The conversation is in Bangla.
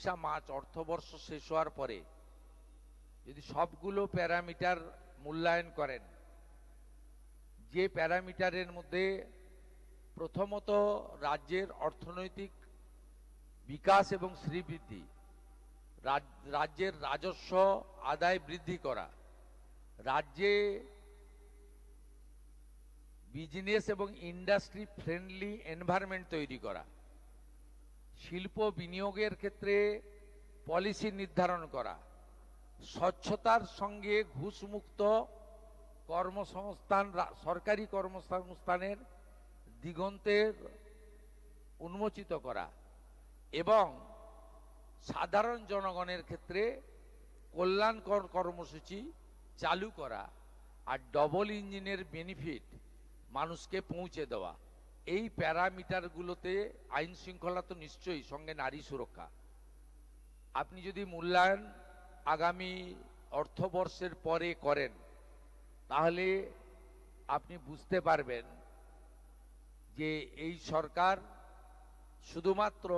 31 মার্চ অর্থবর্ষ শেষ হওয়ার পরে যদি সবগুলো প্যারামিটার মূল্যায়ন করেন, যে প্যারামিটারের মধ্যে প্রথমত রাজ্যের অর্থনৈতিক বিকাশ এবং শ্রীবৃদ্ধি, রাজ্যের রাজস্ব আদায় বৃদ্ধি করা, রাজ্যে বিজনেস এবং ইন্ডাস্ট্রি ফ্রেন্ডলি এনভায়রনমেন্ট তৈরি করা, শিল্প বিনিয়োগের ক্ষেত্রে পলিসি নির্ধারণ করা, স্বচ্ছতার সঙ্গে ঘুষমুক্ত কর্মসংস্থান, সরকারি কর্মসংস্থানের দিগন্তের উন্মোচিত করা এবং সাধারণ জনগণের ক্ষেত্রে কল্যাণকর কর্মসূচি চালু করা আর ডবল ইঞ্জিনের বেনিফিট মানুষকে পৌঁছে দেওয়া। এই প্যারামিটারগুলোতে আইন শৃঙ্খলা তো নিশ্চয়ই, সঙ্গে নারী সুরক্ষা। আপনি যদি মূল্যায়ন আগামী অর্থবর্ষের পরে করেন তাহলে আপনি বুঝতে পারবেন যে এই সরকার শুধুমাত্র